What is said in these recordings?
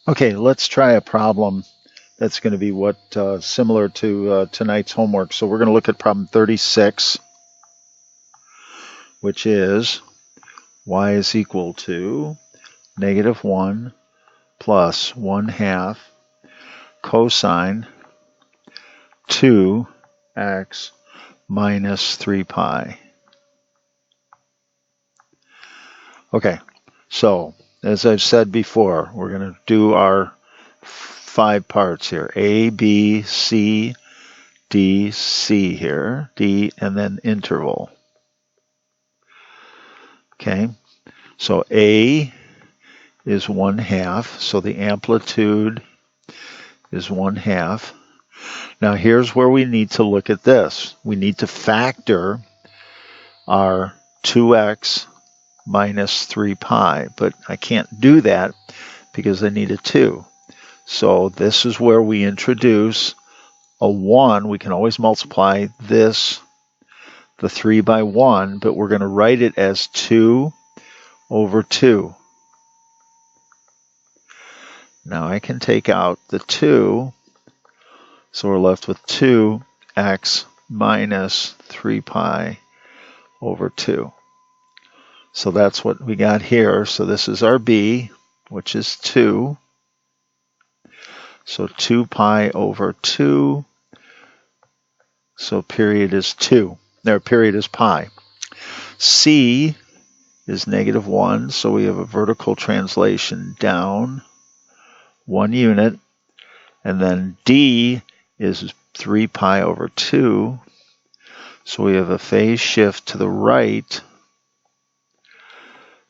Okay, let's try a problem that's going to be similar to tonight's homework. So we're going to look at problem 36, which is y is equal to -1 plus 1/2 cosine 2x minus 3 pi. Okay, so as I've said before, we're going to do our 5 parts here. A, B, C, D, C here, D, and then interval. Okay, so A is 1/2, so the amplitude is 1/2. Now here's where we need to look at this. We need to factor our 2x minus 3 pi, but I can't do that because I need a 2. So this is where we introduce a 1. We can always multiply this, the 3 by 1, but we're going to write it as 2 over 2. Now I can take out the 2, so we're left with 2x minus 3 pi over 2. So that's what we got here. So this is our b, which is 2. So 2 pi over 2. So period is 2. There, period is pi. C is -1, so we have a vertical translation down 1 unit. And then D is 3 pi over 2. So we have a phase shift to the right,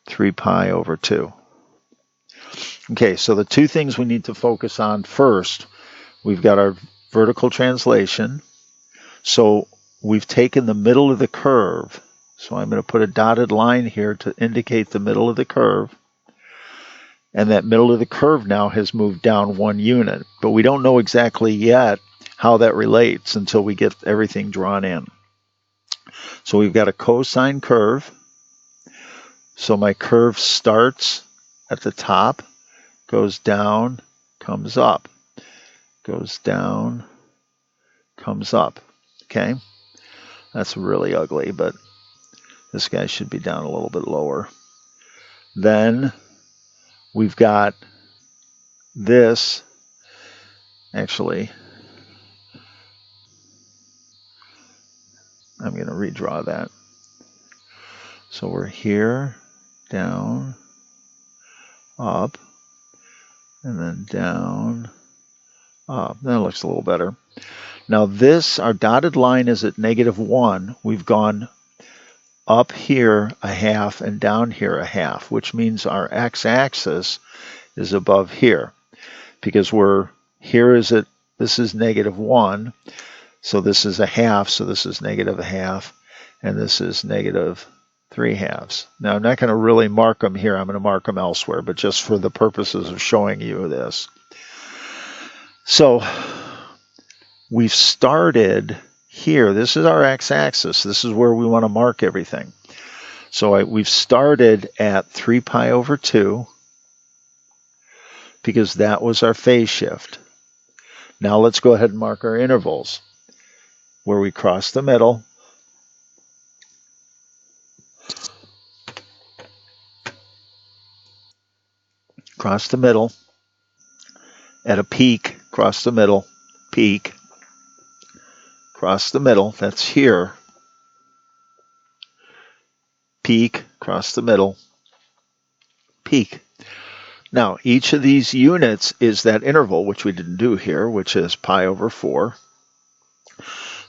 3 pi over 2. Okay, so the two things we need to focus on first, we've got our vertical translation. So we've taken the middle of the curve. So I'm going to put a dotted line here to indicate the middle of the curve. And that middle of the curve now has moved down 1 unit. But we don't know exactly yet how that relates until we get everything drawn in. So we've got a cosine curve. So my curve starts at the top, goes down, comes up, goes down, comes up. Okay, that's really ugly, but this guy should be down a little bit lower. Then we've got this, actually, I'm going to redraw that. So we're here, down, up, and then down, up. That looks a little better. Now this, our dotted line is at -1. We've gone up here a half and down here a half, which means our x-axis is above here, because this is -1, so this is a half, so this is -1/2, and this is -3/2. Now I'm not going to really mark them here, I'm going to mark them elsewhere, but just for the purposes of showing you this. So we've started here. This is our x-axis. This is where we want to mark everything. So we've started at 3 pi over 2 because that was our phase shift. Now let's go ahead and mark our intervals where we cross the middle. Cross the middle at a peak, cross the middle, peak, cross the middle, that's here, peak, cross the middle, peak. Now, each of these units is that interval, which we didn't do here, which is pi over 4.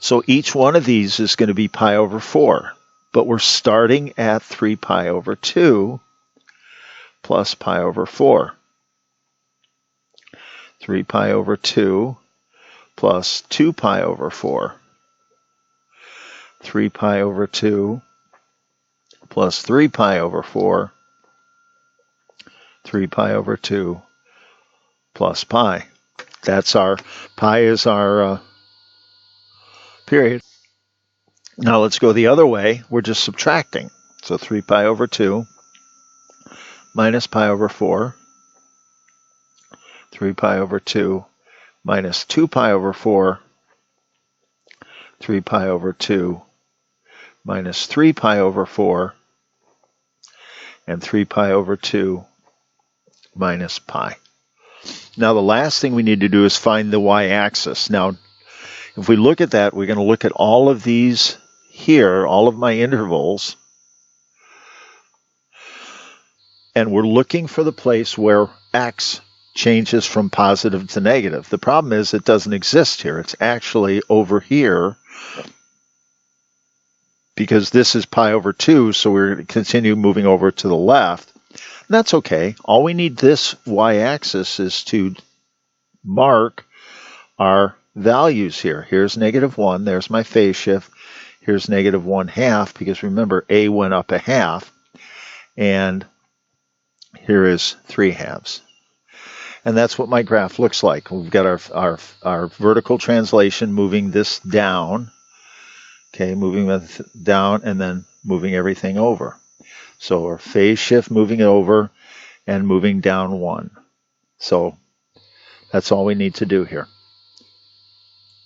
So each one of these is going to be pi over 4, but we're starting at 3 pi over 2 plus pi over 4. 3 pi over 2 plus 2 pi over 4. 3 pi over 2 plus 3 pi over 4. 3 pi over 2 plus pi. That's our, pi is our period. Now let's go the other way. We're just subtracting. So 3 pi over 2 minus pi over 4 3 pi over 2 minus 2 pi over 4, 3 pi over 2 minus 3 pi over 4, and 3 pi over 2 minus pi. Now the last thing we need to do is find the y-axis. Now if we look at that, we're going to look at all of these here, all of my intervals, and we're looking for the place where x changes from positive to negative. The problem is it doesn't exist here. It's actually over here because this is pi over 2, so we're going to continue moving over to the left. And that's okay. All we need this y-axis is to mark our values here. Here's -1. There's my phase shift. Here's -1/2 because remember A went up a half. And here is 3/2. And that's what my graph looks like. We've got our vertical translation moving this down. Okay, moving it down and then moving everything over. So our phase shift moving over and moving down 1. So that's all we need to do here.